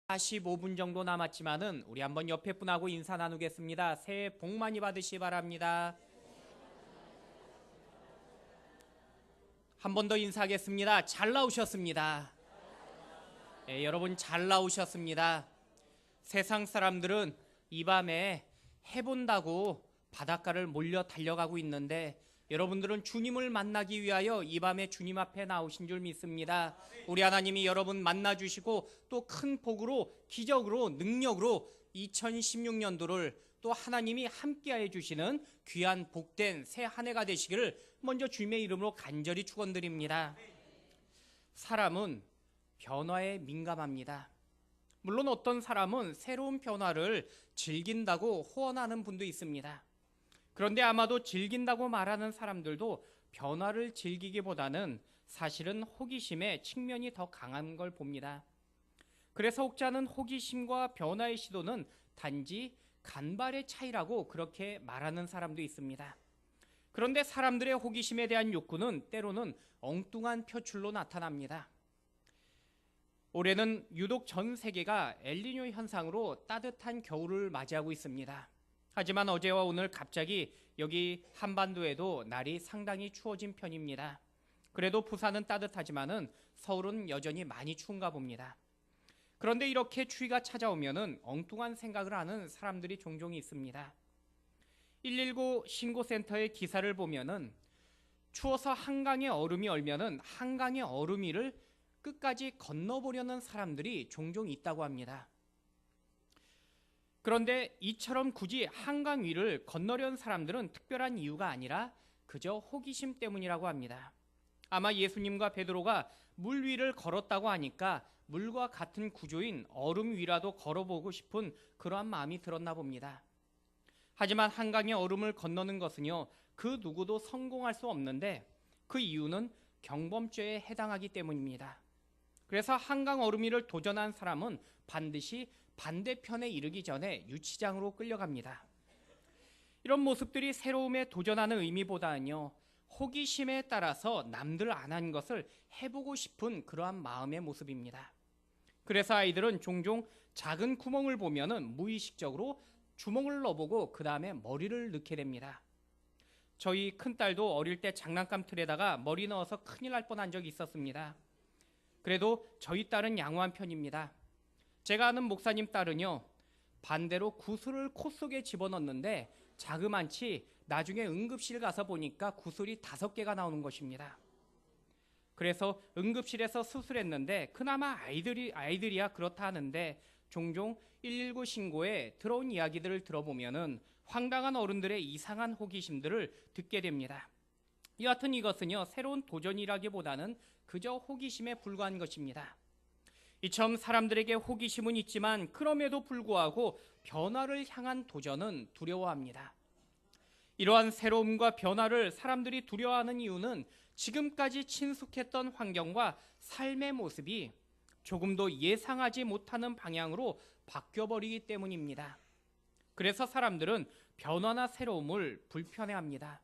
45분 정도 남았지만은 우리 한번 옆에 분하고 인사 나누겠습니다. 새해 복 많이 받으시 바랍니다. 한 번 더 인사하겠습니다. 잘 나오셨습니다. 여러분 잘 나오셨습니다. 세상 사람들은 이 밤에 해본다고 바닷가를 몰려 달려가고 있는데 여러분들은 주님을 만나기 위하여 이 밤에 주님 앞에 나오신 줄 믿습니다. 우리 하나님이 여러분 만나주시고 또 큰 복으로 기적으로 능력으로 2016년도를 또 하나님이 함께해 주시는 귀한 복된 새 한 해가 되시기를 먼저 주님의 이름으로 간절히 축원드립니다. 사람은 변화에 민감합니다. 물론 어떤 사람은 새로운 변화를 즐긴다고 호언하는 분도 있습니다. 그런데 아마도 즐긴다고 말하는 사람들도 변화를 즐기기보다는 사실은 호기심의 측면이 더 강한 걸 봅니다. 그래서 혹자는 호기심과 변화의 시도는 단지 간발의 차이라고 그렇게 말하는 사람도 있습니다. 그런데 사람들의 호기심에 대한 욕구는 때로는 엉뚱한 표출로 나타납니다. 올해는 유독 전 세계가 엘니뇨 현상으로 따뜻한 겨울을 맞이하고 있습니다. 하지만 어제와 오늘 갑자기 여기 한반도에도 날이 상당히 추워진 편입니다. 그래도 부산은 따뜻하지만은 서울은 여전히 많이 추운가 봅니다. 그런데 이렇게 추위가 찾아오면은 엉뚱한 생각을 하는 사람들이 종종 있습니다. 119 신고센터의 기사를 보면은 추워서 한강에 얼음이 얼면은 한강의 얼음 위를 끝까지 건너보려는 사람들이 종종 있다고 합니다. 그런데 이처럼 굳이 한강 위를 건너려는 사람들은 특별한 이유가 아니라 그저 호기심 때문이라고 합니다. 아마 예수님과 베드로가 물 위를 걸었다고 하니까 물과 같은 구조인 얼음 위라도 걸어보고 싶은 그러한 마음이 들었나 봅니다. 하지만 한강의 얼음을 건너는 것은요, 그 누구도 성공할 수 없는데 그 이유는 경범죄에 해당하기 때문입니다. 그래서 한강 얼음 위를 도전한 사람은 반드시 반대편에 이르기 전에 유치장으로 끌려갑니다. 이런 모습들이 새로움에 도전하는 의미보다는요, 호기심에 따라서 남들 안 한 것을 해보고 싶은 그러한 마음의 모습입니다. 그래서 아이들은 종종 작은 구멍을 보면은 무의식적으로 주먹을 넣어보고 그 다음에 머리를 넣게 됩니다. 저희 큰딸도 어릴 때 장난감 틀에다가 머리 넣어서 큰일 날 뻔한 적이 있었습니다. 그래도 저희 딸은 양호한 편입니다. 제가 아는 목사님 딸은요, 반대로 구슬을 코 속에 집어넣는데 자그만치 나중에 응급실 가서 보니까 구슬이 5개가 나오는 것입니다. 그래서 응급실에서 수술했는데 그나마 아이들이야 그렇다 하는데 종종 119 신고에 들어온 이야기들을 들어보면은 황당한 어른들의 이상한 호기심들을 듣게 됩니다. 여하튼 이것은요, 새로운 도전이라기보다는 그저 호기심에 불과한 것입니다. 이처럼 사람들에게 호기심은 있지만 그럼에도 불구하고 변화를 향한 도전은 두려워합니다. 이러한 새로움과 변화를 사람들이 두려워하는 이유는 지금까지 친숙했던 환경과 삶의 모습이 조금도 예상하지 못하는 방향으로 바뀌어버리기 때문입니다. 그래서 사람들은 변화나 새로움을 불편해합니다.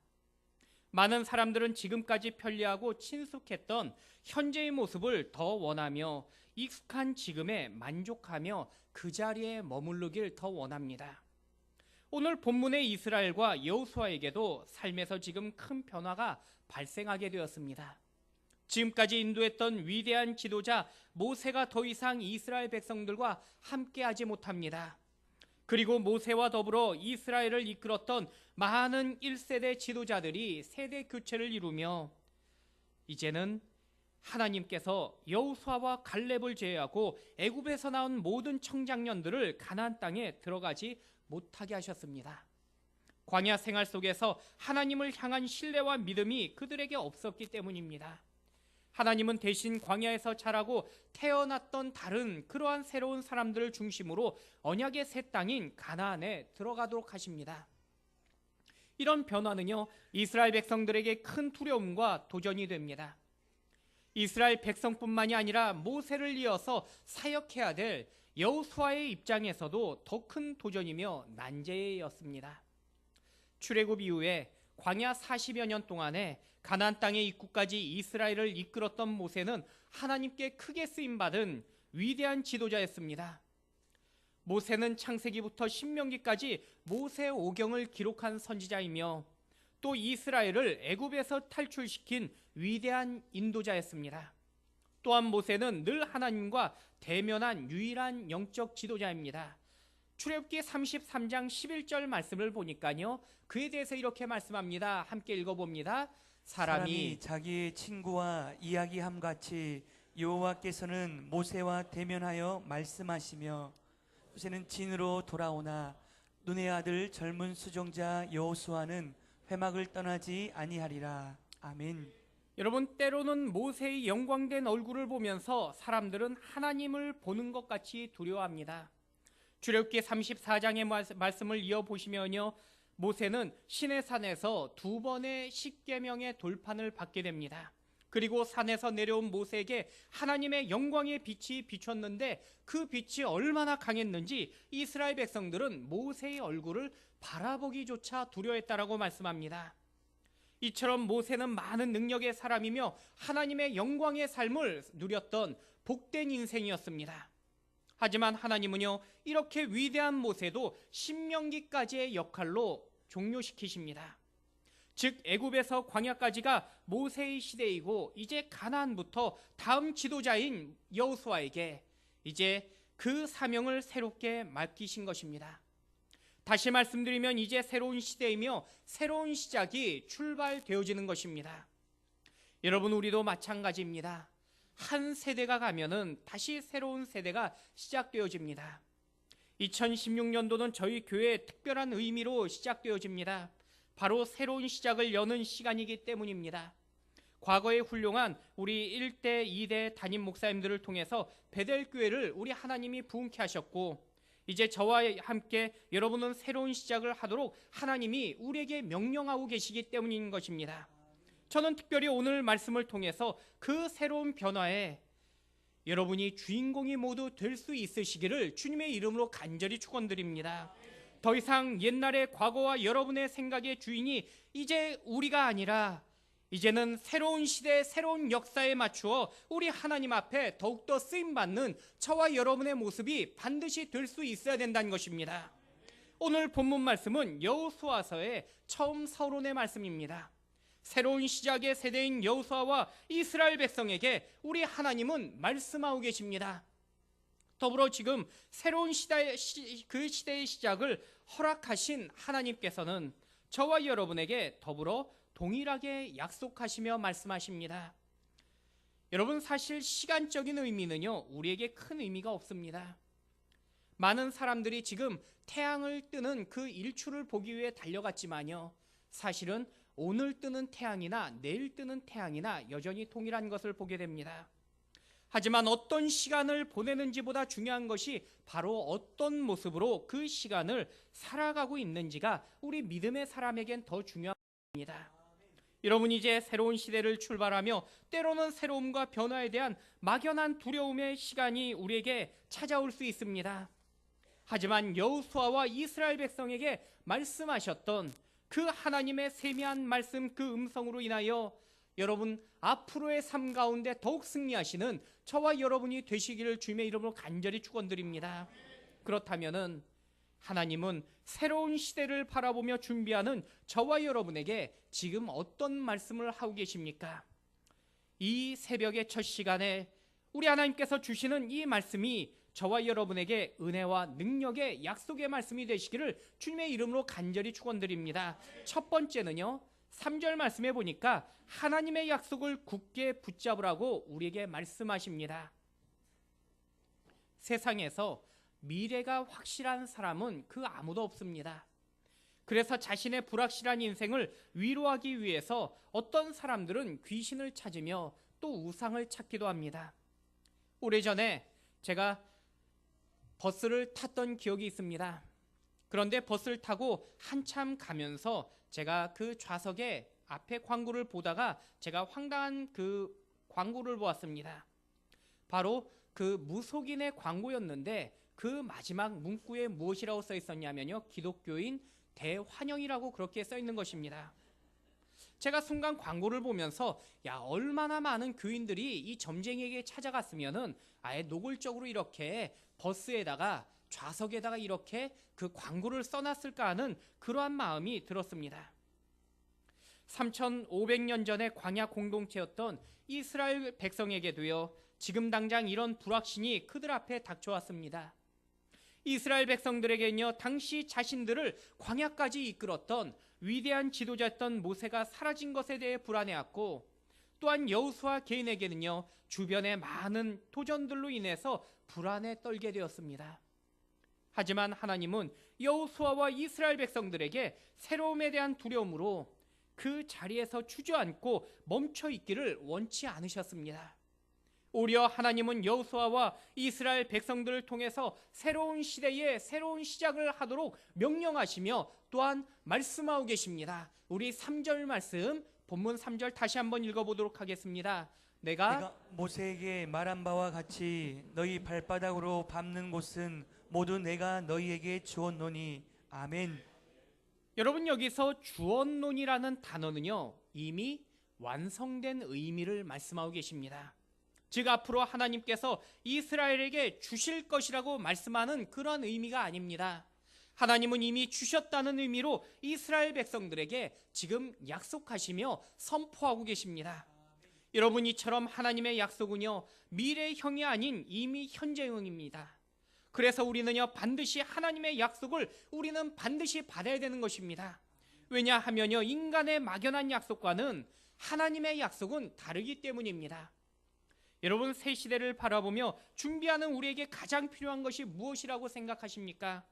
많은 사람들은 지금까지 편리하고 친숙했던 현재의 모습을 더 원하며 익숙한 지금에 만족하며 그 자리에 머무르길 더 원합니다. 오늘 본문의 이스라엘과 여호수아에게도 삶에서 지금 큰 변화가 발생하게 되었습니다. 지금까지 인도했던 위대한 지도자 모세가 더 이상 이스라엘 백성들과 함께하지 못합니다. 그리고 모세와 더불어 이스라엘을 이끌었던 많은 1세대 지도자들이 세대 교체를 이루며 이제는 하나님께서 여호수아와 갈렙을 제외하고 애굽에서 나온 모든 청장년들을 가나안 땅에 들어가지 못하게 하셨습니다. 광야 생활 속에서 하나님을 향한 신뢰와 믿음이 그들에게 없었기 때문입니다. 하나님은 대신 광야에서 자라고 태어났던 다른 그러한 새로운 사람들을 중심으로 언약의 새 땅인 가나안에 들어가도록 하십니다. 이런 변화는요, 이스라엘 백성들에게 큰 두려움과 도전이 됩니다. 이스라엘 백성뿐만이 아니라 모세를 이어서 사역해야 될 여호수아의 입장에서도 더 큰 도전이며 난제였습니다. 출애굽 이후에 광야 40여 년 동안에 가나안 땅의 입구까지 이스라엘을 이끌었던 모세는 하나님께 크게 쓰임받은 위대한 지도자였습니다. 모세는 창세기부터 신명기까지 모세오경을 기록한 선지자이며 또 이스라엘을 애굽에서 탈출시킨 위대한 인도자였습니다. 또한 모세는 늘 하나님과 대면한 유일한 영적 지도자입니다. 출애굽기 33장 11절 말씀을 보니까요, 그에 대해서 이렇게 말씀합니다. 함께 읽어봅니다. 사람이 자기의 친구와 이야기함같이 여호와께서는 모세와 대면하여 말씀하시며 모세는 진으로 돌아오나 눈의 아들 젊은 수종자 여호수아는 회막을 떠나지 아니하리라. 아멘. 여러분, 때로는 모세의 영광된 얼굴을 보면서 사람들은 하나님을 보는 것 같이 두려워합니다. 출애굽기 34장의 말씀을 이어보시면요, 모세는 시내산에서 2번의 십계명의 돌판을 받게 됩니다. 그리고 산에서 내려온 모세에게 하나님의 영광의 빛이 비쳤는데 그 빛이 얼마나 강했는지 이스라엘 백성들은 모세의 얼굴을 바라보기조차 두려워했다라고 말씀합니다. 이처럼 모세는 많은 능력의 사람이며 하나님의 영광의 삶을 누렸던 복된 인생이었습니다. 하지만 하나님은요, 이렇게 위대한 모세도 신명기까지의 역할로 종료시키십니다. 즉 애굽에서 광야까지가 모세의 시대이고 이제 가나안부터 다음 지도자인 여호수아에게 이제 그 사명을 새롭게 맡기신 것입니다. 다시 말씀드리면 이제 새로운 시대이며 새로운 시작이 출발되어지는 것입니다. 여러분, 우리도 마찬가지입니다. 한 세대가 가면은 다시 새로운 세대가 시작되어집니다. 2016년도는 저희 교회의 특별한 의미로 시작되어집니다. 바로 새로운 시작을 여는 시간이기 때문입니다. 과거에 훌륭한 우리 1대, 2대 담임 목사님들을 통해서 베델교회를 우리 하나님이 부흥케 하셨고 이제 저와 함께 여러분은 새로운 시작을 하도록 하나님이 우리에게 명령하고 계시기 때문인 것입니다. 저는 특별히 오늘 말씀을 통해서 그 새로운 변화에 여러분이 주인공이 모두 될 수 있으시기를 주님의 이름으로 간절히 축원드립니다. 더 이상 옛날의 과거와 여러분의 생각의 주인이 이제 우리가 아니라 이제는 새로운 시대, 새로운 역사에 맞추어 우리 하나님 앞에 더욱더 쓰임받는 저와 여러분의 모습이 반드시 될 수 있어야 된다는 것입니다. 오늘 본문 말씀은 여호수아서의 처음 서론의 말씀입니다. 새로운 시작의 세대인 여호수아와 이스라엘 백성에게 우리 하나님은 말씀하고 계십니다. 더불어 지금 새로운 그 시대의 시작을 허락하신 하나님께서는 저와 여러분에게 더불어 동일하게 약속하시며 말씀하십니다. 여러분, 사실 시간적인 의미는요, 우리에게 큰 의미가 없습니다. 많은 사람들이 지금 태양을 뜨는 그 일출을 보기 위해 달려갔지만요, 사실은 오늘 뜨는 태양이나 내일 뜨는 태양이나 여전히 동일한 것을 보게 됩니다. 하지만 어떤 시간을 보내는지보다 중요한 것이 바로 어떤 모습으로 그 시간을 살아가고 있는지가 우리 믿음의 사람에겐 더 중요합니다. 여러분, 이제 새로운 시대를 출발하며 때로는 새로움과 변화에 대한 막연한 두려움의 시간이 우리에게 찾아올 수 있습니다. 하지만 여호수아와 이스라엘 백성에게 말씀하셨던 그 하나님의 세미한 말씀, 그 음성으로 인하여 여러분 앞으로의 삶 가운데 더욱 승리하시는 저와 여러분이 되시기를 주님의 이름으로 간절히 축원드립니다. 그렇다면은 하나님은 새로운 시대를 바라보며 준비하는 저와 여러분에게 지금 어떤 말씀을 하고 계십니까? 이 새벽의 첫 시간에 우리 하나님께서 주시는 이 말씀이 저와 여러분에게 은혜와 능력의 약속의 말씀이 되시기를 주님의 이름으로 간절히 축원드립니다. 첫 번째는요, 3절 말씀에 보니까 하나님의 약속을 굳게 붙잡으라고 우리에게 말씀하십니다. 세상에서 미래가 확실한 사람은 그 아무도 없습니다. 그래서 자신의 불확실한 인생을 위로하기 위해서 어떤 사람들은 귀신을 찾으며 또 우상을 찾기도 합니다. 오래전에 제가 버스를 탔던 기억이 있습니다. 그런데 버스를 타고 한참 가면서 제가 그 좌석에 앞에 광고를 보다가 제가 황당한 그 광고를 보았습니다. 바로 그 무속인의 광고였는데 그 마지막 문구에 무엇이라고 써 있었냐면요, 기독교인 대환영이라고 그렇게 써 있는 것입니다. 제가 순간 광고를 보면서 얼마나 많은 교인들이 이 점쟁이에게 찾아갔으면은 아예 노골적으로 이렇게 버스에다가 좌석에다가 이렇게 그 광고를 써놨을까 하는 그러한 마음이 들었습니다. 3,500년 전의 광야 공동체였던 이스라엘 백성에게도요, 지금 당장 이런 불확신이 그들 앞에 닥쳐왔습니다. 이스라엘 백성들에게는요, 당시 자신들을 광야까지 이끌었던 위대한 지도자였던 모세가 사라진 것에 대해 불안해왔고, 또한 여호수아 개인에게는요, 주변의 많은 도전들로 인해서 불안에 떨게 되었습니다. 하지만 하나님은 여호수아와 이스라엘 백성들에게 새로움에 대한 두려움으로 그 자리에서 주저앉고 멈춰 있기를 원치 않으셨습니다. 오히려 하나님은 여호수아와 이스라엘 백성들을 통해서 새로운 시대에 새로운 시작을 하도록 명령하시며 또한 말씀하고 계십니다. 우리 3절 말씀, 본문 3절 다시 한번 읽어보도록 하겠습니다. 내가 모세에게 말한 바와 같이 너희 발바닥으로 밟는 곳은 모두 내가 너희에게 주었노니. 아멘. 여러분, 여기서 주언론이라는 단어는요, 이미 완성된 의미를 말씀하고 계십니다. 즉, 앞으로 하나님께서 이스라엘에게 주실 것이라고 말씀하는 그런 의미가 아닙니다. 하나님은 이미 주셨다는 의미로 이스라엘 백성들에게 지금 약속하시며 선포하고 계십니다. 여러분, 이처럼 하나님의 약속은요, 미래형이 아닌 이미 현재형입니다. 그래서 우리는요, 반드시 하나님의 약속을 우리는 반드시 받아야 되는 것입니다. 왜냐하면요, 인간의 막연한 약속과는 하나님의 약속은 다르기 때문입니다. 여러분, 새 시대를 바라보며 준비하는 우리에게 가장 필요한 것이 무엇이라고 생각하십니까?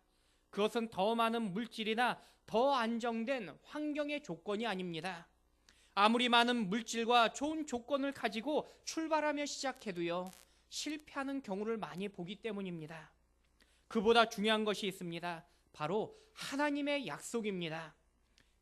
그것은 더 많은 물질이나 더 안정된 환경의 조건이 아닙니다. 아무리 많은 물질과 좋은 조건을 가지고 출발하며 시작해도요, 실패하는 경우를 많이 보기 때문입니다. 그보다 중요한 것이 있습니다. 바로 하나님의 약속입니다.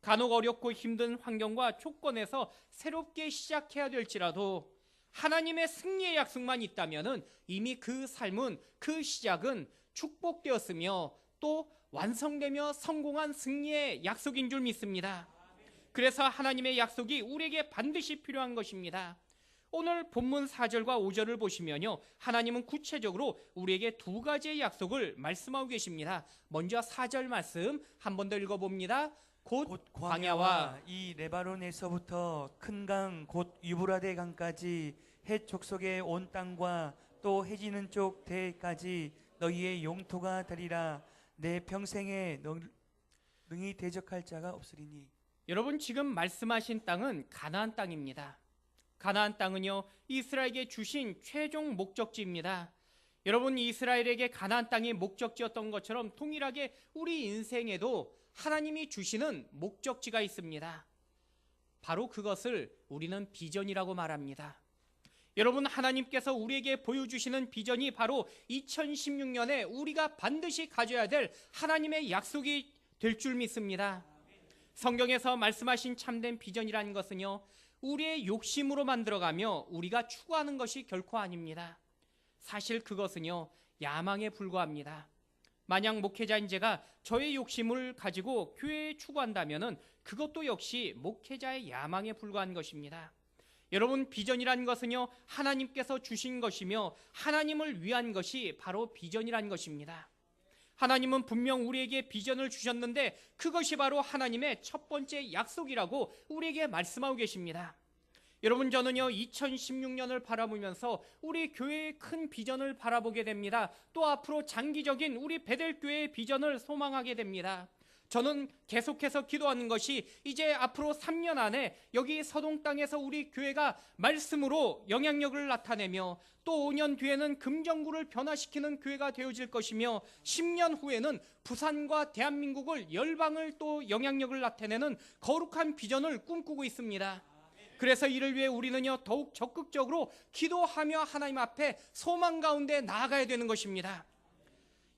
간혹 어렵고 힘든 환경과 조건에서 새롭게 시작해야 될지라도 하나님의 승리의 약속만 있다면 이미 그 삶은, 그 시작은 축복되었으며 또 완성되며 성공한 승리의 약속인 줄 믿습니다. 그래서 하나님의 약속이 우리에게 반드시 필요한 것입니다. 오늘 본문 4절과 5절을 보시면요, 하나님은 구체적으로 우리에게 두 가지의 약속을 말씀하고 계십니다. 먼저 4절 말씀 한 번 더 읽어봅니다. 곧 광야와 이 레바논에서부터 큰 강 곧 유브라데 강까지 해 족속의 온 땅과 또 해지는 쪽 대까지 너희의 용토가 되리라. 내 평생에 능히 대적할 자가 없으리니. 여러분, 지금 말씀하신 땅은 가나안 땅입니다. 가나안 땅은요, 이스라엘에게 주신 최종 목적지입니다. 여러분, 이스라엘에게 가나안 땅이 목적지였던 것처럼 동일하게 우리 인생에도 하나님이 주시는 목적지가 있습니다. 바로 그것을 우리는 비전이라고 말합니다. 여러분, 하나님께서 우리에게 보여주시는 비전이 바로 2016년에 우리가 반드시 가져야 될 하나님의 약속이 될 줄 믿습니다. 성경에서 말씀하신 참된 비전이라는 것은요, 우리의 욕심으로 만들어가며 우리가 추구하는 것이 결코 아닙니다. 사실 그것은요, 야망에 불과합니다. 만약 목회자인 제가 저의 욕심을 가지고 교회에 추구한다면 그것도 역시 목회자의 야망에 불과한 것입니다. 여러분, 비전이라는 것은요, 하나님께서 주신 것이며 하나님을 위한 것이 바로 비전이라는 것입니다. 하나님은 분명 우리에게 비전을 주셨는데 그것이 바로 하나님의 첫 번째 약속이라고 우리에게 말씀하고 계십니다. 여러분, 저는요, 2016년을 바라보면서 우리 교회의 큰 비전을 바라보게 됩니다. 또 앞으로 장기적인 우리 베델교회의 비전을 소망하게 됩니다. 저는 계속해서 기도하는 것이 이제 앞으로 3년 안에 여기 서동 땅에서 우리 교회가 말씀으로 영향력을 나타내며 또 5년 뒤에는 금정구를 변화시키는 교회가 되어질 것이며 10년 후에는 부산과 대한민국을 열방을 또 영향력을 나타내는 거룩한 비전을 꿈꾸고 있습니다. 그래서 이를 위해 우리는요, 더욱 적극적으로 기도하며 하나님 앞에 소망 가운데 나아가야 되는 것입니다.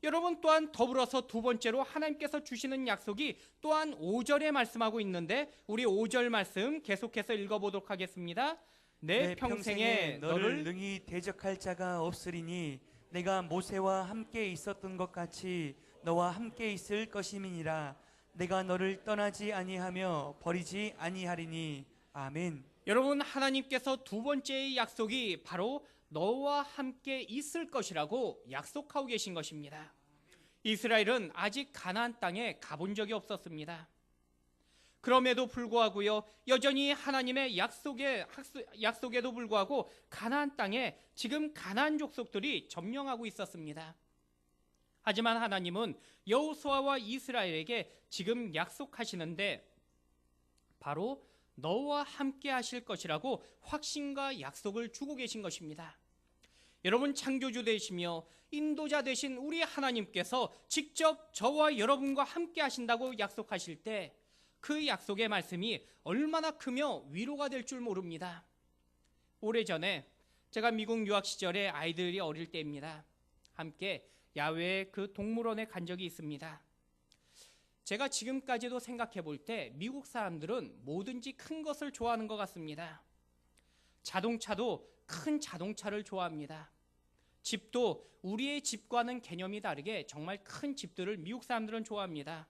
여러분, 또한 더불어서 두 번째로 하나님께서 주시는 약속이 또한 5절에 말씀하고 있는데 우리 5절 말씀 계속해서 읽어보도록 하겠습니다. 내 평생에 너를 능히 대적할 자가 없으리니 내가 모세와 함께 있었던 것 같이 너와 함께 있을 것임이니라. 내가 너를 떠나지 아니하며 버리지 아니하리니. 아멘. 여러분, 하나님께서 두 번째의 약속이 바로 너와 함께 있을 것이라고 약속하고 계신 것입니다. 이스라엘은 아직 가나안 땅에 가본 적이 없었습니다. 그럼에도 불구하고요, 여전히 하나님의 약속에도 불구하고 가나안 땅에 지금 가나안 족속들이 점령하고 있었습니다. 하지만 하나님은 여호수아와 이스라엘에게 지금 약속하시는데 바로 너와 함께 하실 것이라고 확신과 약속을 주고 계신 것입니다. 여러분, 창조주 되시며 인도자 되신 우리 하나님께서 직접 저와 여러분과 함께 하신다고 약속하실 때 그 약속의 말씀이 얼마나 크며 위로가 될 줄 모릅니다. 오래전에 제가 미국 유학 시절에 아이들이 어릴 때입니다. 함께 야외 그 동물원에 간 적이 있습니다. 제가 지금까지도 생각해 볼 때 미국 사람들은 뭐든지 큰 것을 좋아하는 것 같습니다. 자동차도 큰 자동차를 좋아합니다. 집도 우리의 집과는 개념이 다르게 정말 큰 집들을 미국 사람들은 좋아합니다.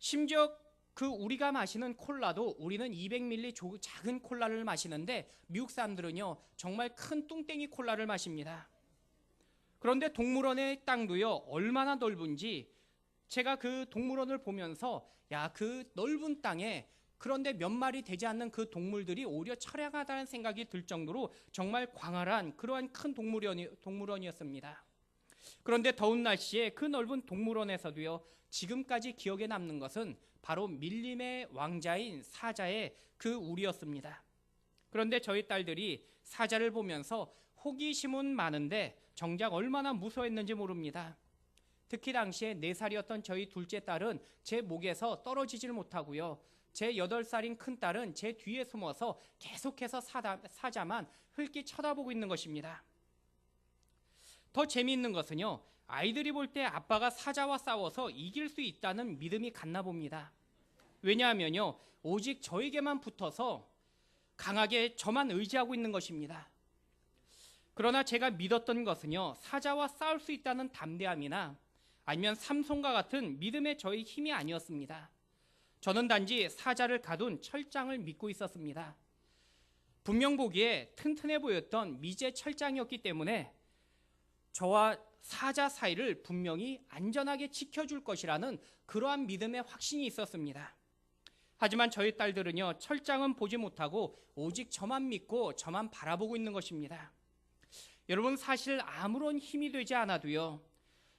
심지어 그 우리가 마시는 콜라도 우리는 200ml 작은 콜라를 마시는데 미국 사람들은요 정말 큰 뚱땡이 콜라를 마십니다. 그런데 동물원의 땅도요 얼마나 넓은지 제가 그 동물원을 보면서 야, 그 넓은 땅에 그런데 몇 마리 되지 않는 그 동물들이 오히려 처량하다는 생각이 들 정도로 정말 광활한 그러한 큰 동물원이었습니다. 그런데 더운 날씨에 그 넓은 동물원에서도요 지금까지 기억에 남는 것은 바로 밀림의 왕자인 사자의 그 우리였습니다. 그런데 저희 딸들이 사자를 보면서 호기심은 많은데 정작 얼마나 무서워했는지 모릅니다. 특히 당시에 4살이었던 저희 둘째 딸은 제 목에서 떨어지질 못하고요, 제 8살인 큰 딸은 제 뒤에 숨어서 계속해서 사자만 흘낏 쳐다보고 있는 것입니다. 더 재미있는 것은요, 아이들이 볼 때 아빠가 사자와 싸워서 이길 수 있다는 믿음이 갔나 봅니다. 왜냐하면요, 오직 저에게만 붙어서 강하게 저만 의지하고 있는 것입니다. 그러나 제가 믿었던 것은요, 사자와 싸울 수 있다는 담대함이나 아니면 삼손과 같은 믿음의 저의 힘이 아니었습니다. 저는 단지 사자를 가둔 철장을 믿고 있었습니다. 분명 보기에 튼튼해 보였던 미제 철장이었기 때문에 저와 사자 사이를 분명히 안전하게 지켜줄 것이라는 그러한 믿음의 확신이 있었습니다. 하지만 저희 딸들은요, 철장은 보지 못하고 오직 저만 믿고 저만 바라보고 있는 것입니다. 여러분, 사실 아무런 힘이 되지 않아도요,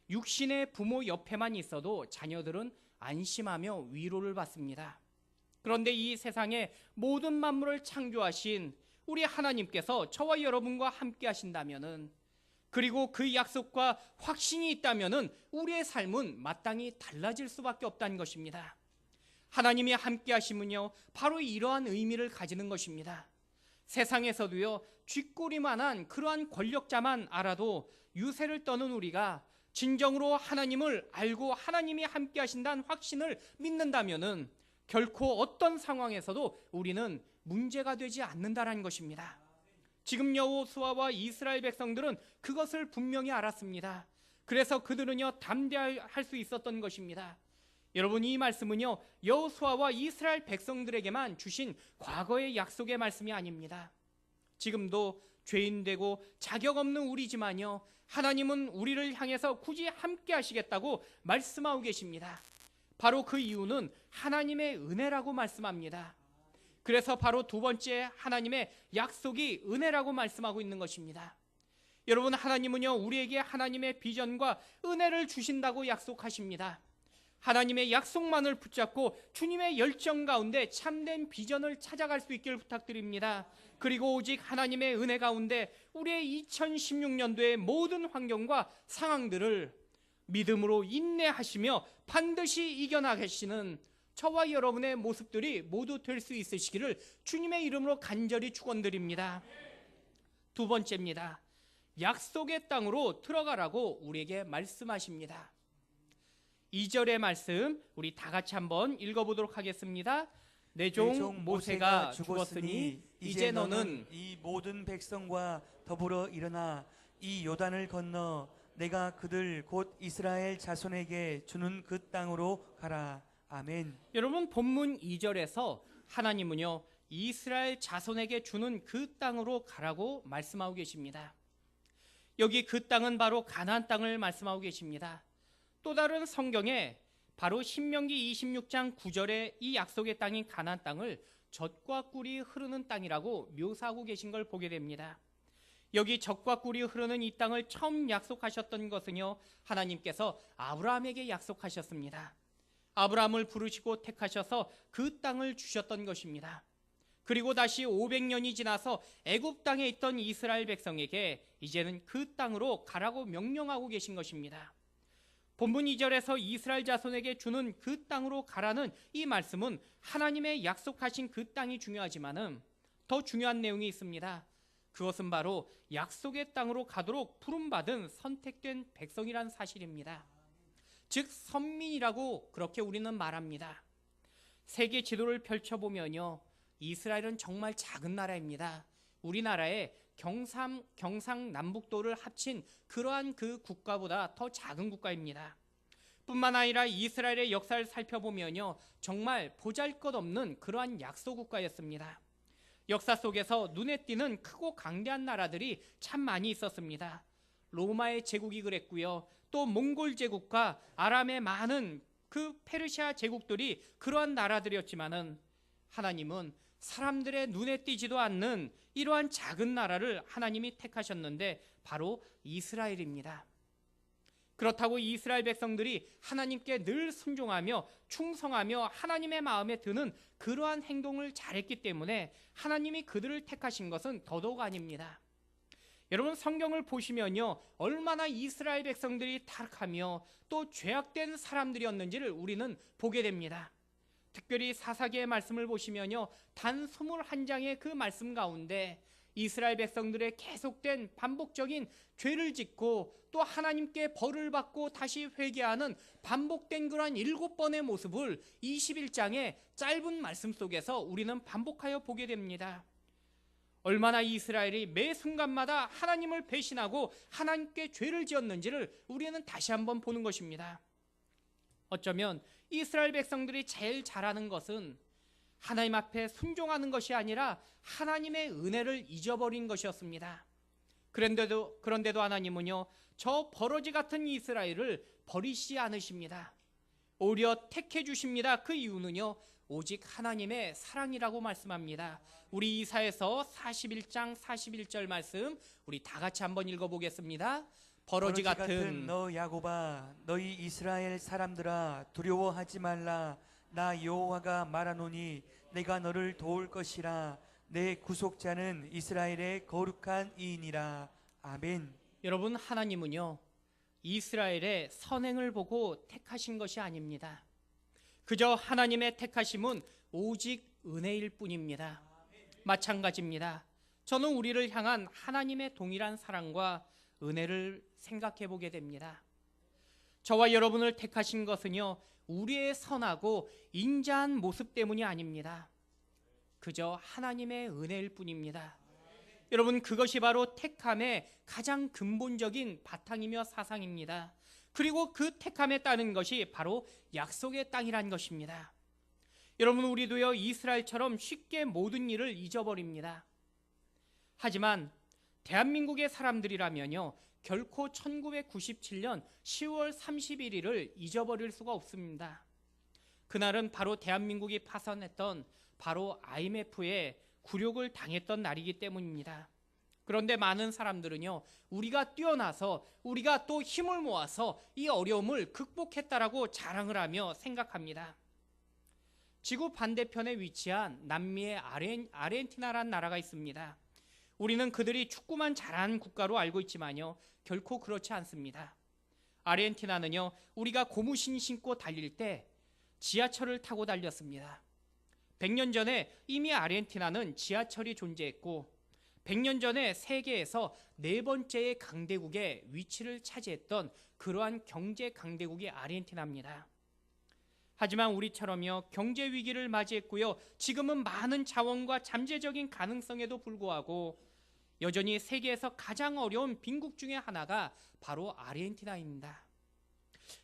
육신의 부모 옆에만 있어도 자녀들은 안심하며 위로를 받습니다. 그런데 이 세상의 모든 만물을 창조하신 우리 하나님께서 저와 여러분과 함께 하신다면은, 그리고 그 약속과 확신이 있다면은 우리의 삶은 마땅히 달라질 수밖에 없다는 것입니다. 하나님이 함께 하시면요, 바로 이러한 의미를 가지는 것입니다. 세상에서도요, 쥐꼬리만한 그러한 권력자만 알아도 유세를 떠는 우리가 진정으로 하나님을 알고 하나님이 함께 하신다는 확신을 믿는다면은 결코 어떤 상황에서도 우리는 문제가 되지 않는다라는 것입니다. 지금 여호수아와 이스라엘 백성들은 그것을 분명히 알았습니다. 그래서 그들은요 담대할 수 있었던 것입니다. 여러분, 이 말씀은요 여호수아와 이스라엘 백성들에게만 주신 과거의 약속의 말씀이 아닙니다. 지금도 죄인되고 자격 없는 우리지만요, 하나님은 우리를 향해서 굳이 함께 하시겠다고 말씀하고 계십니다. 바로 그 이유는 하나님의 은혜라고 말씀합니다. 그래서 바로 두 번째 하나님의 약속이 은혜라고 말씀하고 있는 것입니다. 여러분, 하나님은요 우리에게 하나님의 비전과 은혜를 주신다고 약속하십니다. 하나님의 약속만을 붙잡고 주님의 열정 가운데 참된 비전을 찾아갈 수 있기를 부탁드립니다. 그리고 오직 하나님의 은혜 가운데 우리의 2016년도의 모든 환경과 상황들을 믿음으로 인내하시며 반드시 이겨나가시는 저와 여러분의 모습들이 모두 될 수 있으시기를 주님의 이름으로 간절히 축원드립니다. 두 번째입니다. 약속의 땅으로 들어가라고 우리에게 말씀하십니다. 2절의 말씀 우리 다 같이 한번 읽어보도록 하겠습니다. 내 종 모세가 죽었으니 이제 너는 이 모든 백성과 더불어 일어나 이 요단을 건너 내가 그들 곧 이스라엘 자손에게 주는 그 땅으로 가라. 아멘. 여러분, 본문 2절에서 하나님은요 이스라엘 자손에게 주는 그 땅으로 가라고 말씀하고 계십니다. 여기 그 땅은 바로 가나안 땅을 말씀하고 계십니다. 또 다른 성경에 바로 신명기 26장 9절에 이 약속의 땅인 가나안 땅을 젖과 꿀이 흐르는 땅이라고 묘사하고 계신 걸 보게 됩니다. 여기 젖과 꿀이 흐르는 이 땅을 처음 약속하셨던 것은요, 하나님께서 아브라함에게 약속하셨습니다. 아브라함을 부르시고 택하셔서 그 땅을 주셨던 것입니다. 그리고 다시 500년이 지나서 애굽 땅에 있던 이스라엘 백성에게 이제는 그 땅으로 가라고 명령하고 계신 것입니다. 본문 2절에서 이스라엘 자손에게 주는 그 땅으로 가라는 이 말씀은 하나님의 약속하신 그 땅이 중요하지만은 더 중요한 내용이 있습니다. 그것은 바로 약속의 땅으로 가도록 부름받은 선택된 백성이란 사실입니다. 즉 선민이라고 그렇게 우리는 말합니다. 세계 지도를 펼쳐보면요, 이스라엘은 정말 작은 나라입니다. 우리나라의 경상남북도를 합친 그러한 그 국가보다 더 작은 국가입니다. 뿐만 아니라 이스라엘의 역사를 살펴보면요, 정말 보잘것없는 그러한 약소 국가였습니다. 역사 속에서 눈에 띄는 크고 강대한 나라들이 참 많이 있었습니다. 로마의 제국이 그랬고요, 또 몽골 제국과 아람의 많은 그 페르시아 제국들이 그러한 나라들이었지만은 하나님은 사람들의 눈에 띄지도 않는 이러한 작은 나라를 하나님이 택하셨는데 바로 이스라엘입니다. 그렇다고 이스라엘 백성들이 하나님께 늘 순종하며 충성하며 하나님의 마음에 드는 그러한 행동을 잘했기 때문에 하나님이 그들을 택하신 것은 더더욱 아닙니다. 여러분, 성경을 보시면요, 얼마나 이스라엘 백성들이 타락하며 또 죄악된 사람들이었는지를 우리는 보게 됩니다. 특별히 사사기의 말씀을 보시면요, 단 21장의 그 말씀 가운데 이스라엘 백성들의 계속된 반복적인 죄를 짓고 또 하나님께 벌을 받고 다시 회개하는 반복된 그러한 7번의 모습을 21장의 짧은 말씀 속에서 우리는 반복하여 보게 됩니다. 얼마나 이스라엘이 매 순간마다 하나님을 배신하고 하나님께 죄를 지었는지를 우리는 다시 한번 보는 것입니다. 어쩌면 이스라엘 백성들이 제일 잘하는 것은 하나님 앞에 순종하는 것이 아니라 하나님의 은혜를 잊어버린 것이었습니다. 그런데도 하나님은요, 저 버러지 같은 이스라엘을 버리시지 않으십니다. 오히려 택해 주십니다. 그 이유는요, 오직 하나님의 사랑이라고 말씀합니다. 우리 이사야서 41장 41절 말씀 우리 다 같이 한번 읽어보겠습니다. 버러지 같은 너 야곱아, 너희 이스라엘 사람들아, 두려워하지 말라. 나 여호와가 말하노니 내가 너를 도울 것이라. 내 구속자는 이스라엘의 거룩한 이인이라. 아멘. 여러분, 하나님은요, 이스라엘의 선행을 보고 택하신 것이 아닙니다. 그저 하나님의 택하심은 오직 은혜일 뿐입니다. 마찬가지입니다. 저는 우리를 향한 하나님의 동일한 사랑과 은혜를 생각해 보게 됩니다. 저와 여러분을 택하신 것은요, 우리의 선하고 인자한 모습 때문이 아닙니다. 그저 하나님의 은혜일 뿐입니다. 여러분, 그것이 바로 택함의 가장 근본적인 바탕이며 사상입니다. 그리고 그 택함에 따른 것이 바로 약속의 땅이란 것입니다. 여러분, 우리도요, 이스라엘처럼 쉽게 모든 일을 잊어버립니다. 하지만 대한민국의 사람들이라면요, 결코 1997년 10월 31일을 잊어버릴 수가 없습니다. 그날은 바로 대한민국이 파산했던 바로 IMF에 굴욕을 당했던 날이기 때문입니다. 그런데 많은 사람들은요, 우리가 뛰어나서 우리가 또 힘을 모아서 이 어려움을 극복했다라고 자랑을 하며 생각합니다. 지구 반대편에 위치한 남미의 아르헨티나라는 나라가 있습니다. 우리는 그들이 축구만 잘하는 국가로 알고 있지만요, 결코 그렇지 않습니다. 아르헨티나는요, 우리가 고무신 신고 달릴 때 지하철을 타고 달렸습니다. 100년 전에 이미 아르헨티나는 지하철이 존재했고 100년 전에 세계에서 네 번째의 강대국의 위치를 차지했던 그러한 경제 강대국이 아르헨티나입니다. 하지만 우리처럼요, 경제 위기를 맞이했고요, 지금은 많은 자원과 잠재적인 가능성에도 불구하고 여전히 세계에서 가장 어려운 빈국 중에 하나가 바로 아르헨티나입니다.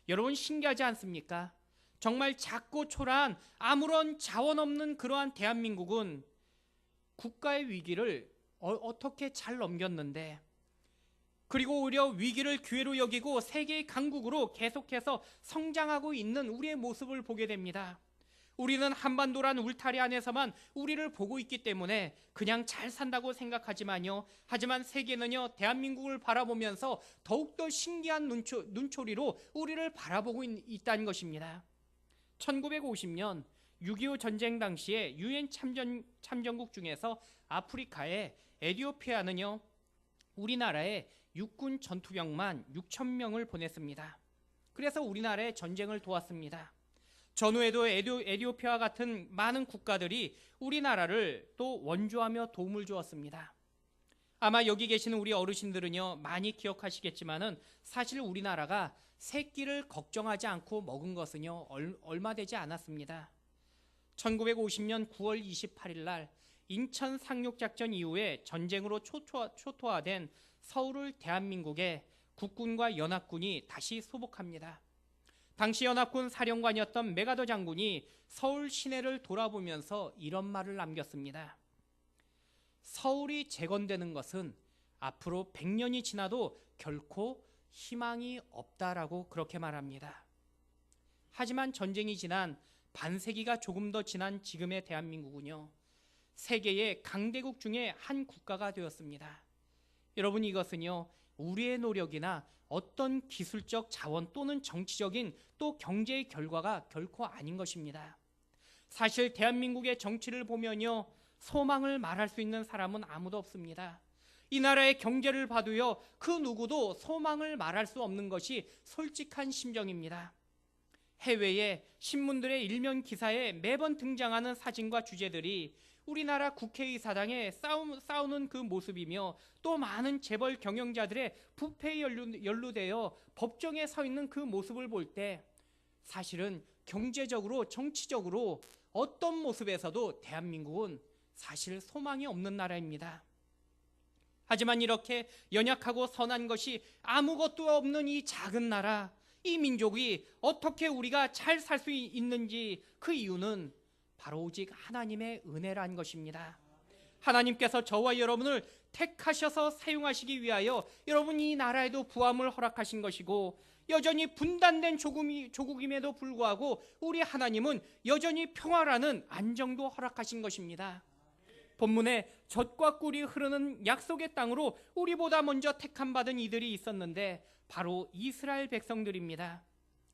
여러분, 신기하지 않습니까? 정말 작고 초라한 아무런 자원 없는 그러한 대한민국은 국가의 위기를 어떻게 잘 넘겼는데 그리고 오히려 위기를 기회로 여기고 세계의 강국으로 계속해서 성장하고 있는 우리의 모습을 보게 됩니다. 우리는 한반도란 울타리 안에서만 우리를 보고 있기 때문에 그냥 잘 산다고 생각하지만요. 하지만 세계는요, 대한민국을 바라보면서 더욱더 신기한 눈초리로 우리를 바라보고 있다는 것입니다. 1950년 6.25 전쟁 당시에 유엔 참전국 중에서 아프리카의 에티오피아는요, 우리나라에 육군 전투병만 6,000명을 보냈습니다. 그래서 우리나라의 전쟁을 도왔습니다. 전후에도 에티오피아와 같은 많은 국가들이 우리나라를 또 원조하며 도움을 주었습니다. 아마 여기 계시는 우리 어르신들은요, 많이 기억하시겠지만은 사실 우리나라가 새끼를 걱정하지 않고 먹은 것은요, 얼마 되지 않았습니다. 1950년 9월 28일 날 인천 상륙작전 이후에 전쟁으로 초토화된 서울을 대한민국의 국군과 연합군이 다시 소복합니다. 당시 연합군 사령관이었던 메가더 장군이 서울 시내를 돌아보면서 이런 말을 남겼습니다. 서울이 재건되는 것은 앞으로 100년이 지나도 결코 희망이 없다라고 그렇게 말합니다. 하지만 전쟁이 지난 반세기가 조금 더 지난 지금의 대한민국은요, 세계의 강대국 중에 한 국가가 되었습니다. 여러분, 이것은요, 우리의 노력이나 어떤 기술적 자원 또는 정치적인 또 경제의 결과가 결코 아닌 것입니다. 사실 대한민국의 정치를 보면요, 소망을 말할 수 있는 사람은 아무도 없습니다. 이 나라의 경제를 봐도요, 그 누구도 소망을 말할 수 없는 것이 솔직한 심정입니다. 해외의 신문들의 일면 기사에 매번 등장하는 사진과 주제들이 우리나라 국회의사당에 싸우는 그 모습이며 또 많은 재벌 경영자들의 부패에 연루되어 법정에 서 있는 그 모습을 볼 때 사실은 경제적으로 정치적으로 어떤 모습에서도 대한민국은 사실 소망이 없는 나라입니다. 하지만 이렇게 연약하고 선한 것이 아무것도 없는 이 작은 나라, 이 민족이 어떻게 우리가 잘 살 수 있는지 그 이유는 바로 오직 하나님의 은혜란 것입니다. 하나님께서 저와 여러분을 택하셔서 사용하시기 위하여 여러분 이 나라에도 부함을 허락하신 것이고, 여전히 분단된 조국임에도 불구하고 우리 하나님은 여전히 평화라는 안정도 허락하신 것입니다. 본문에 젖과 꿀이 흐르는 약속의 땅으로 우리보다 먼저 택함 받은 이들이 있었는데 바로 이스라엘 백성들입니다.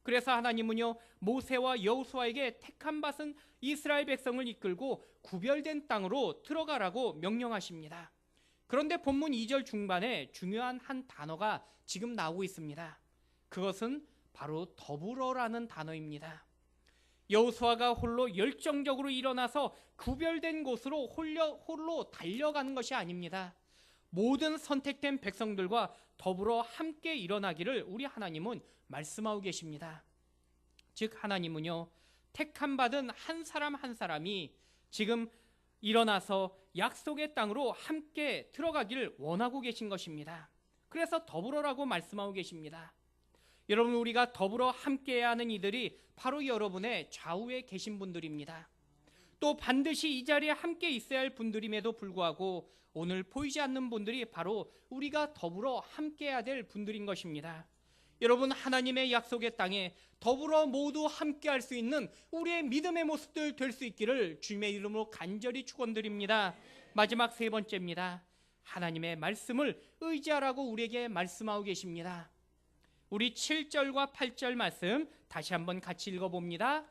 그래서 하나님은요, 모세와 여호수아에게 택함 받은 이스라엘 백성을 이끌고 구별된 땅으로 들어가라고 명령하십니다. 그런데 본문 2절 중반에 중요한 한 단어가 지금 나오고 있습니다. 그것은 바로 더불어라는 단어입니다. 여호수아가 홀로 열정적으로 일어나서 구별된 곳으로 홀로 달려가는 것이 아닙니다. 모든 선택된 백성들과 더불어 함께 일어나기를 우리 하나님은 말씀하고 계십니다. 즉 하나님은요, 택함 받은 한 사람 한 사람이 지금 일어나서 약속의 땅으로 함께 들어가기를 원하고 계신 것입니다. 그래서 더불어라고 말씀하고 계십니다. 여러분, 우리가 더불어 함께해야 하는 이들이 바로 여러분의 좌우에 계신 분들입니다. 또 반드시 이 자리에 함께 있어야 할 분들임에도 불구하고 오늘 보이지 않는 분들이 바로 우리가 더불어 함께해야 될 분들인 것입니다. 여러분, 하나님의 약속의 땅에 더불어 모두 함께할 수 있는 우리의 믿음의 모습들 될 수 있기를 주님의 이름으로 간절히 축원드립니다. 마지막 세 번째입니다. 하나님의 말씀을 의지하라고 우리에게 말씀하고 계십니다. 우리 7절과 8절 말씀 다시 한번 같이 읽어봅니다.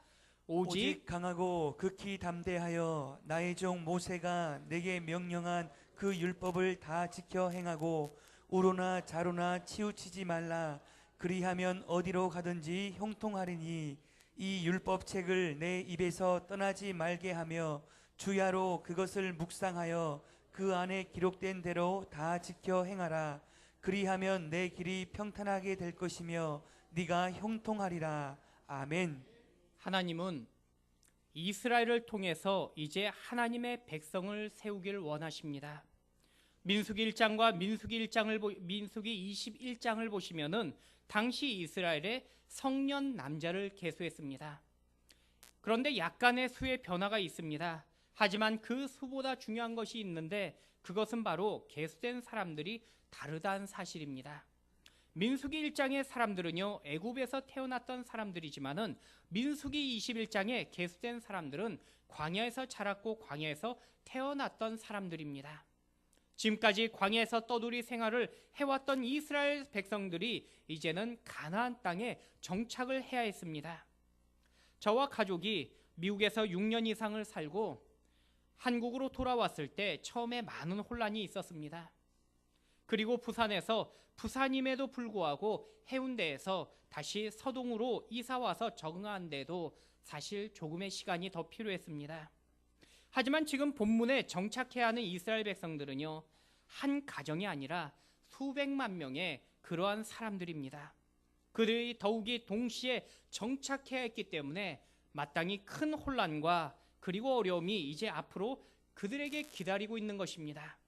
오직 강하고 극히 담대하여 나의 종 모세가 내게 명령한 그 율법을 다 지켜 행하고 우로나 자로나 치우치지 말라. 그리하면 어디로 가든지 형통하리니 이 율법책을 내 입에서 떠나지 말게 하며 주야로 그것을 묵상하여 그 안에 기록된 대로 다 지켜 행하라. 그리하면 내 길이 평탄하게 될 것이며 네가 형통하리라. 아멘. 하나님은 이스라엘을 통해서 이제 하나님의 백성을 세우기를 원하십니다. 민수기 1장과 민수기 21장을 보시면은 당시 이스라엘의 성년 남자를 계수했습니다. 그런데 약간의 수의 변화가 있습니다. 하지만 그 수보다 중요한 것이 있는데 그것은 바로 계수된 사람들이 다르다는 사실입니다. 민수기 1장의 사람들은요, 애굽에서 태어났던 사람들이지만은 민수기 21장에 계수된 사람들은 광야에서 자랐고 광야에서 태어났던 사람들입니다. 지금까지 광야에서 떠돌이 생활을 해왔던 이스라엘 백성들이 이제는 가나안 땅에 정착을 해야 했습니다. 저와 가족이 미국에서 6년 이상을 살고 한국으로 돌아왔을 때 처음에 많은 혼란이 있었습니다. 그리고 부산임에도 불구하고 해운대에서 다시 서동으로 이사와서 적응하는데도 사실 조금의 시간이 더 필요했습니다. 하지만 지금 본문에 정착해야 하는 이스라엘 백성들은요, 한 가정이 아니라 수백만 명의 그러한 사람들입니다. 그들이 더욱이 동시에 정착해야 했기 때문에 마땅히 큰 혼란과 그리고 어려움이 이제 앞으로 그들에게 기다리고 있는 것입니다.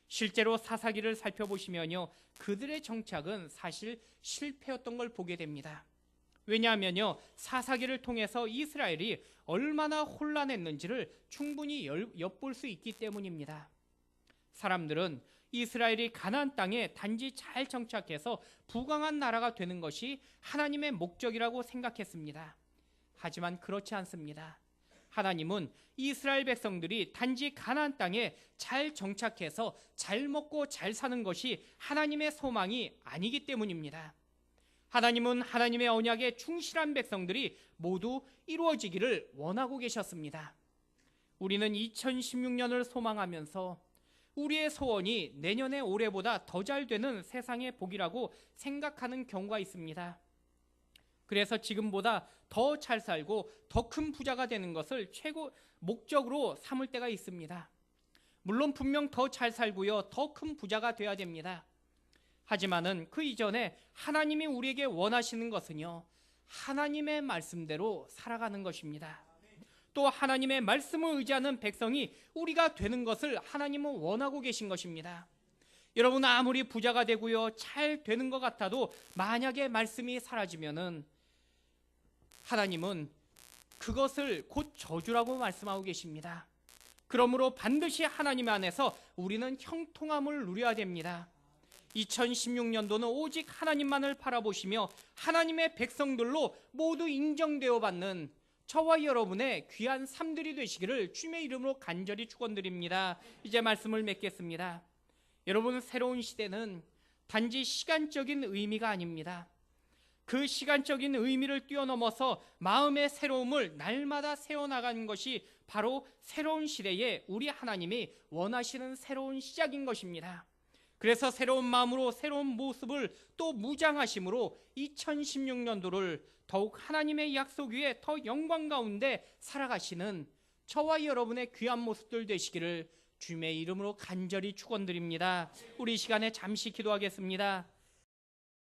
실제로 사사기를 살펴보시면요, 그들의 정착은 사실 실패였던 걸 보게 됩니다. 왜냐하면요, 사사기를 통해서 이스라엘이 얼마나 혼란했는지를 충분히 엿볼 수 있기 때문입니다. 사람들은 이스라엘이 가나안 땅에 단지 잘 정착해서 부강한 나라가 되는 것이 하나님의 목적이라고 생각했습니다. 하지만 그렇지 않습니다. 하나님은 이스라엘 백성들이 단지 가나안 땅에 잘 정착해서 잘 먹고 잘 사는 것이 하나님의 소망이 아니기 때문입니다. 하나님은 하나님의 언약에 충실한 백성들이 모두 이루어지기를 원하고 계셨습니다. 우리는 2016년을 소망하면서 우리의 소원이 내년에 올해보다 더 잘 되는 세상의 복이라고 생각하는 경우가 있습니다. 그래서 지금보다 더 잘 살고 더 큰 부자가 되는 것을 최고 목적으로 삼을 때가 있습니다. 물론 분명 더 잘 살고요, 더 큰 부자가 돼야 됩니다. 하지만은 그 이전에 하나님이 우리에게 원하시는 것은요, 하나님의 말씀대로 살아가는 것입니다. 또 하나님의 말씀을 의지하는 백성이 우리가 되는 것을 하나님은 원하고 계신 것입니다. 여러분, 아무리 부자가 되고요, 잘 되는 것 같아도 만약에 말씀이 사라지면은 하나님은 그것을 곧 저주라고 말씀하고 계십니다. 그러므로 반드시 하나님 안에서 우리는 형통함을 누려야 됩니다. 2016년도는 오직 하나님만을 바라보시며 하나님의 백성들로 모두 인정되어 받는 저와 여러분의 귀한 삶들이 되시기를 주님의 이름으로 간절히 축원드립니다. 이제 말씀을 맺겠습니다. 여러분, 새로운 시대는 단지 시간적인 의미가 아닙니다. 그 시간적인 의미를 뛰어넘어서 마음의 새로움을 날마다 세워나가는 것이 바로 새로운 시대에 우리 하나님이 원하시는 새로운 시작인 것입니다. 그래서 새로운 마음으로 새로운 모습을 또 무장하심으로 2016년도를 더욱 하나님의 약속 위에 더 영광 가운데 살아가시는 저와 여러분의 귀한 모습들 되시기를 주님의 이름으로 간절히 축원드립니다. 우리 이 시간에 잠시 기도하겠습니다.